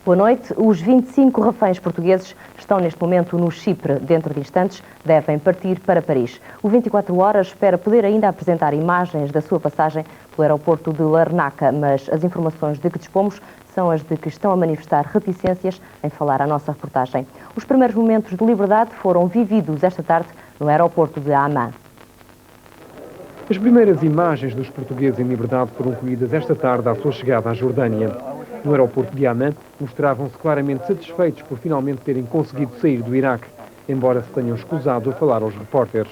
Boa noite. Os 25 reféns portugueses estão neste momento no Chipre. Dentro de instantes devem partir para Paris. O 24 Horas espera poder ainda apresentar imagens da sua passagem pelo aeroporto de Larnaca, mas as informações de que dispomos são as de que estão a manifestar reticências em falar à nossa reportagem. Os primeiros momentos de liberdade foram vividos esta tarde no aeroporto de Amman. As primeiras imagens dos portugueses em liberdade foram colhidas esta tarde à sua chegada à Jordânia. No aeroporto de Amman, mostravam-se claramente satisfeitos por finalmente terem conseguido sair do Iraque, embora se tenham escusado a falar aos repórteres.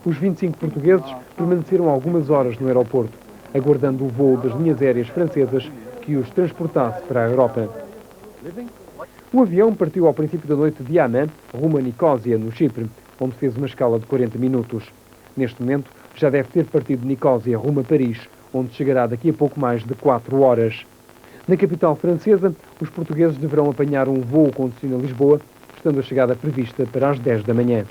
Os 25 portugueses permaneceram algumas horas no aeroporto, aguardando o voo das linhas aéreas francesas que os transportasse para a Europa. O avião partiu ao princípio da noite de Amman, rumo a Nicósia, no Chipre, onde fez uma escala de 40 minutos. Neste momento, já deve ter partido de Nicósia rumo a Paris, onde chegará daqui a pouco mais de 4 horas. Na capital francesa, os portugueses deverão apanhar um voo com destino a Lisboa, estando a chegada prevista para as 10 da manhã.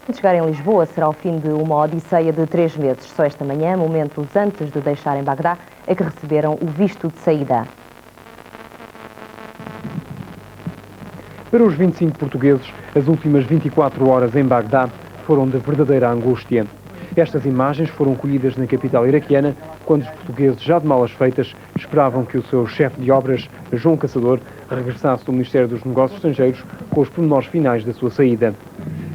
Quando chegar em Lisboa será o fim de uma odisseia de 3 meses. Só esta manhã, momentos antes de deixarem Bagdá, é que receberam o visto de saída. Para os 25 portugueses, as últimas 24 horas em Bagdá foram de verdadeira angústia. Estas imagens foram colhidas na capital iraquiana, quando os portugueses, já de malas feitas, esperavam que o seu chefe de obras, João Caçador, regressasse do Ministério dos Negócios Estrangeiros com os pormenores finais da sua saída.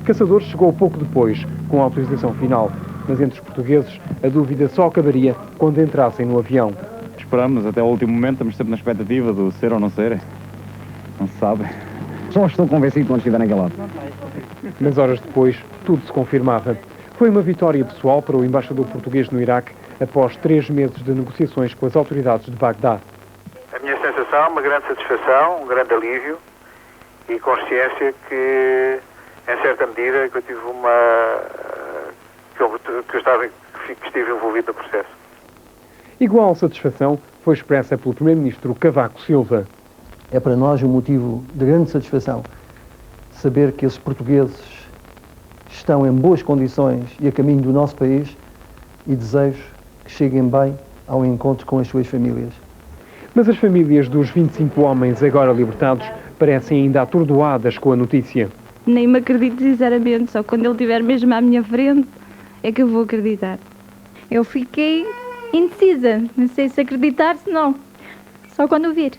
Caçador chegou pouco depois, com a autorização final, mas entre os portugueses a dúvida só acabaria quando entrassem no avião. Esperamos até o último momento, estamos sempre na expectativa do ser ou não ser. Não se sabe. Só estou convencido quando estiver naquele lado. Mas horas depois, tudo se confirmava. Foi uma vitória pessoal para o embaixador português no Iraque, após 3 meses de negociações com as autoridades de Bagdá. A minha sensação é uma grande satisfação, um grande alívio e consciência que, em certa medida, que eu tive que estive envolvido no processo. Igual satisfação foi expressa pelo primeiro-ministro Cavaco Silva. É para nós um motivo de grande satisfação saber que esses portugueses estão em boas condições e a caminho do nosso país e desejo que cheguem bem ao encontro com as suas famílias. Mas as famílias dos 25 homens agora libertados parecem ainda atordoadas com a notícia. Nem me acredito sinceramente, só quando ele estiver mesmo à minha frente é que eu vou acreditar. Eu fiquei indecisa, não sei se acreditar, se não. Só quando o vir.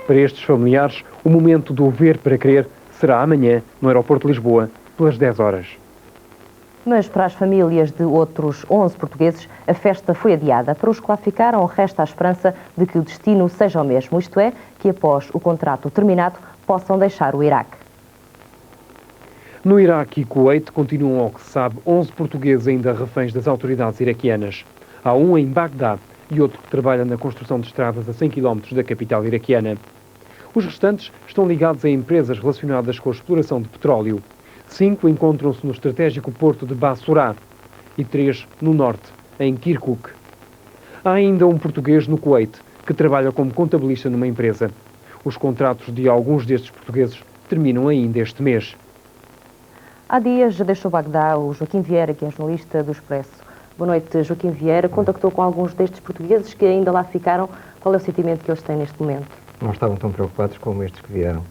Para estes familiares, o momento do ver para crer será amanhã, no aeroporto de Lisboa, pelas 10 horas. Mas para as famílias de outros 11 portugueses, a festa foi adiada. Para os que lá ficaram, resta a esperança de que o destino seja o mesmo, isto é, que após o contrato terminado, possam deixar o Iraque. No Iraque e Kuwait continuam, ao que se sabe, 11 portugueses ainda reféns das autoridades iraquianas. Há um em Bagdá e outro que trabalha na construção de estradas a 100 km da capital iraquiana. Os restantes estão ligados a empresas relacionadas com a exploração de petróleo. 5 encontram-se no estratégico porto de Bassorá e 3 no norte, em Kirkuk. Há ainda um português no Kuwait que trabalha como contabilista numa empresa. Os contratos de alguns destes portugueses terminam ainda este mês. Há dias já deixou Bagdá o Joaquim Vieira, que é jornalista do Expresso. Boa noite, Joaquim Vieira. Contactou com alguns destes portugueses que ainda lá ficaram. Qual é o sentimento que eles têm neste momento? Não estavam tão preocupados como estes que vieram.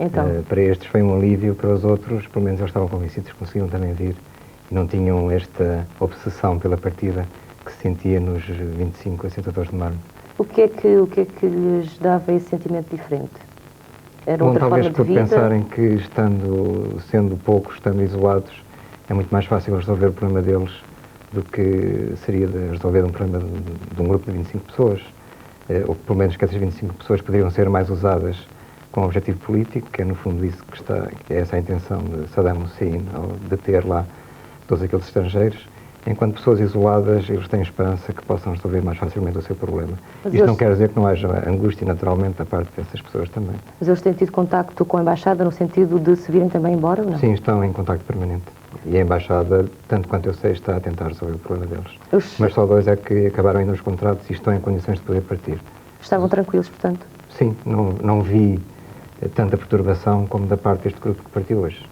Então? Para estes foi um alívio, para os outros, pelo menos eles estavam convencidos que conseguiam também vir e não tinham esta obsessão pela partida que se sentia nos 25 assentadores de mármore. O que é que lhes dava esse sentimento diferente? Era outra talvez forma de por vida? pensarem que, sendo poucos, estando isolados, é muito mais fácil resolver o problema deles do que seria de resolver um problema de um grupo de 25 pessoas. Ou pelo menos que essas 25 pessoas poderiam ser mais usadas com um objetivo político, que é no fundo isso que é essa a intenção de Saddam Hussein ao deter lá todos aqueles estrangeiros. Enquanto pessoas isoladas, eles têm esperança que possam resolver mais facilmente o seu problema. Isto não quer dizer que não haja angústia, naturalmente, da parte dessas pessoas também. Mas eles têm tido contacto com a Embaixada no sentido de se virem também embora, ou não? Sim, estão em contacto permanente. E a Embaixada, tanto quanto eu sei, está a tentar resolver o problema deles. Mas só 2 é que acabaram ainda os contratos e estão em condições de poder partir. Estavam tranquilos, portanto? Sim, não vi tanta perturbação como da parte deste grupo que partiu hoje.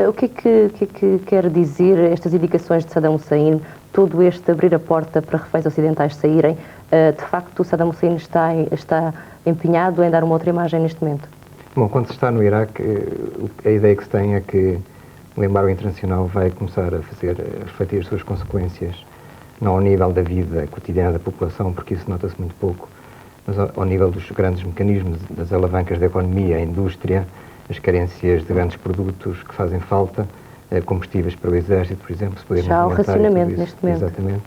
O que é que quer dizer estas indicações de Saddam Hussein, todo este abrir a porta para reféns ocidentais saírem, De facto, Saddam Hussein está empenhado em dar uma outra imagem neste momento? Bom, quando se está no Iraque, a ideia que se tem é que o embargo internacional vai começar a fazer refletir as suas consequências, não ao nível da vida cotidiana da população, porque isso nota-se muito pouco, mas ao nível dos grandes mecanismos, das alavancas da economia, a indústria, as carências de grandes produtos que fazem falta, combustíveis para o exército, por exemplo, se poder já há o racionamento neste momento. Exatamente.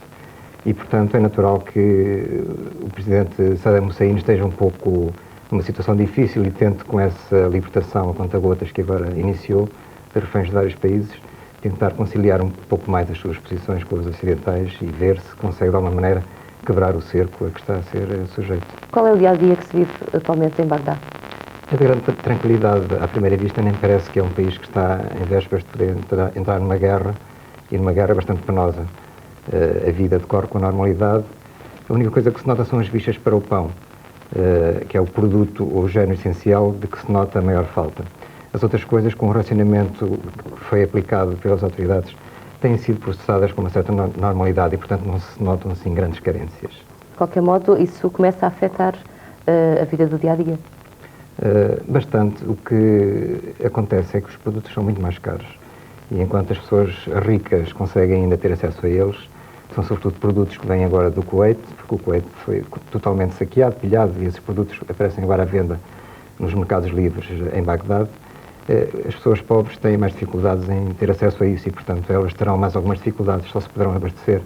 E, portanto, é natural que o presidente Saddam Hussein esteja um pouco numa situação difícil e tente, com essa libertação a conta-gotas que agora iniciou, de reféns de vários países, tentar conciliar um pouco mais as suas posições com os ocidentais e ver se consegue, de alguma maneira, quebrar o cerco a que está a ser sujeito. Qual é o dia-a-dia que se vive atualmente em Bagdá? É de grande tranquilidade. À primeira vista, nem parece que é um país que está em vésperas de poder entrar numa guerra, e numa guerra bastante penosa. A vida decorre com normalidade. A única coisa que se nota são as fichas para o pão, que é o produto ou o género essencial de que se nota a maior falta. As outras coisas, com o racionamento que foi aplicado pelas autoridades, têm sido processadas com uma certa normalidade e, portanto, não se notam assim grandes carências. De qualquer modo, isso começa a afetar a vida do dia-a-dia? Bastante. O que acontece é que os produtos são muito mais caros e enquanto as pessoas ricas conseguem ainda ter acesso a eles, são sobretudo produtos que vêm agora do Kuwait, porque o Kuwait foi totalmente saqueado, pilhado, e esses produtos aparecem agora à venda nos mercados livres em Bagdade. As pessoas pobres têm mais dificuldades em ter acesso a isso e, portanto, elas terão mais algumas dificuldades, só se poderão abastecer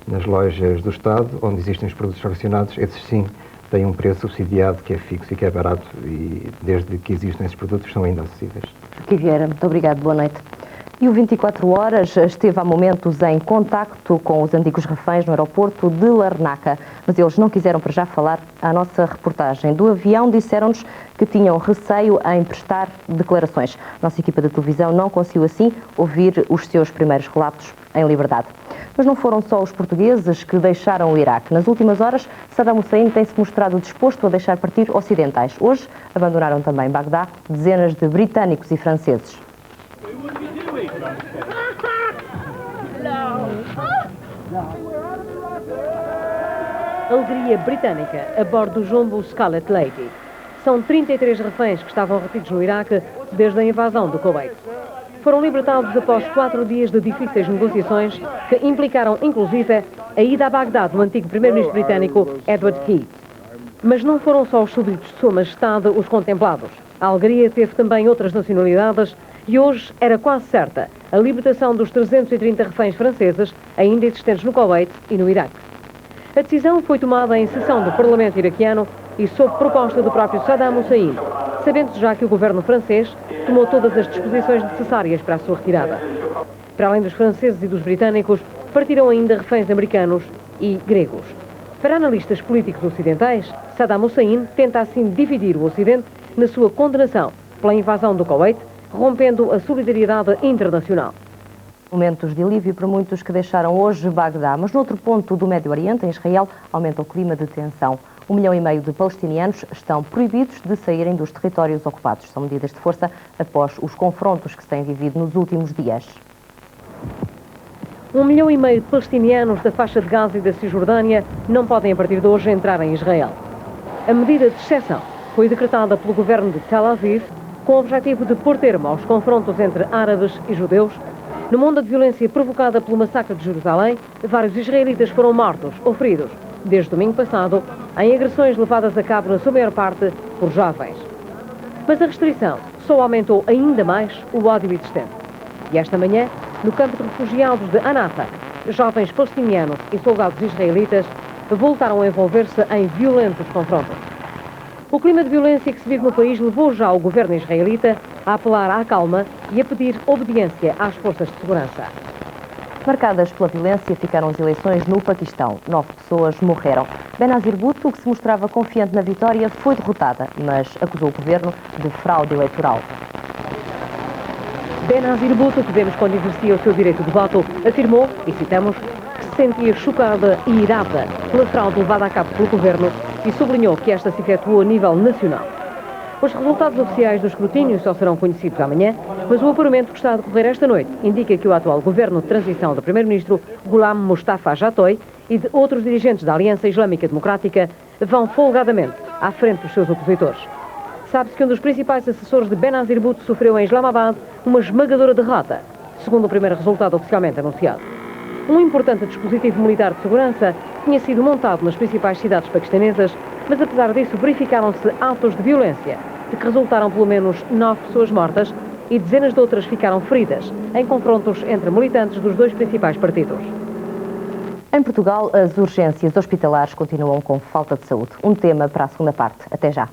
nas lojas do Estado, onde existem os produtos relacionados. Esses sim têm um preço subsidiado que é fixo e que é barato e, desde que existem esses produtos, são ainda acessíveis. Joaquim Vieira, muito obrigado, boa noite. E o 24 Horas esteve há momentos em contacto com os antigos reféns no aeroporto de Larnaca, mas eles não quiseram para já falar à nossa reportagem. Do avião disseram-nos que tinham receio em prestar declarações. Nossa equipa de televisão não conseguiu assim ouvir os seus primeiros relatos em liberdade. Mas não foram só os portugueses que deixaram o Iraque. Nas últimas horas, Saddam Hussein tem-se mostrado disposto a deixar partir ocidentais. Hoje, abandonaram também Bagdá dezenas de britânicos e franceses. Alegria britânica a bordo do jumbo Scarlet Lady. São 33 reféns que estavam retidos no Iraque desde a invasão do Kuwait. Foram libertados após 4 dias de difíceis negociações que implicaram, inclusive, a ida a Bagdá do antigo primeiro-ministro britânico Edward Heath. Mas não foram só os súditos de Sua Majestade os contemplados. A alegria teve também outras nacionalidades e hoje era quase certa a libertação dos 330 reféns franceses ainda existentes no Kuwait e no Iraque. A decisão foi tomada em sessão do Parlamento iraquiano e sob proposta do próprio Saddam Hussein, sabendo já que o governo francês tomou todas as disposições necessárias para a sua retirada. Para além dos franceses e dos britânicos, partiram ainda reféns americanos e gregos. Para analistas políticos ocidentais, Saddam Hussein tenta assim dividir o Ocidente na sua condenação pela invasão do Kuwait, rompendo a solidariedade internacional. Momentos de alívio para muitos que deixaram hoje Bagdá, mas noutro ponto do Médio Oriente, em Israel, aumenta o clima de tensão. 1,5 milhão de palestinianos estão proibidos de saírem dos territórios ocupados. São medidas de força após os confrontos que se têm vivido nos últimos dias. 1,5 milhão de palestinianos da faixa de Gaza e da Cisjordânia não podem a partir de hoje entrar em Israel. A medida de exceção foi decretada pelo governo de Tel Aviv com o objetivo de pôr termo aos confrontos entre árabes e judeus. Numa onda de violência provocada pelo massacre de Jerusalém, vários israelitas foram mortos ou feridos desde domingo passado em agressões levadas a cabo na sua maior parte por jovens. Mas a restrição só aumentou ainda mais o ódio existente. E esta manhã, no campo de refugiados de Anafa, jovens palestinianos e soldados israelitas voltaram a envolver-se em violentos confrontos. O clima de violência que se vive no país levou já o governo israelita a apelar à calma e a pedir obediência às forças de segurança. Marcadas pela violência ficaram as eleições no Paquistão. 9 pessoas morreram. Benazir Bhutto, que se mostrava confiante na vitória, foi derrotada, mas acusou o governo de fraude eleitoral. Benazir Bhutto, que vemos quando exercia o seu direito de voto, afirmou, e citamos, que se sentia chocada e irada pela fraude levada a cabo pelo governo e sublinhou que esta se efetuou a nível nacional. Os resultados oficiais do escrutínio só serão conhecidos amanhã, mas o apuramento que está a decorrer esta noite indica que o atual governo de transição do primeiro-ministro Ghulam Mustafa Jatoi e de outros dirigentes da Aliança Islâmica Democrática vão folgadamente à frente dos seus opositores. Sabe-se que um dos principais assessores de Benazir Bhutto sofreu em Islamabad uma esmagadora derrota, segundo o primeiro resultado oficialmente anunciado. Um importante dispositivo militar de segurança tinha sido montado nas principais cidades paquistanesas, mas apesar disso verificaram-se atos de violência, de que resultaram pelo menos 9 pessoas mortas e dezenas de outras ficaram feridas, em confrontos entre militantes dos dois principais partidos. Em Portugal, as urgências hospitalares continuam com falta de saúde. Um tema para a segunda parte. Até já.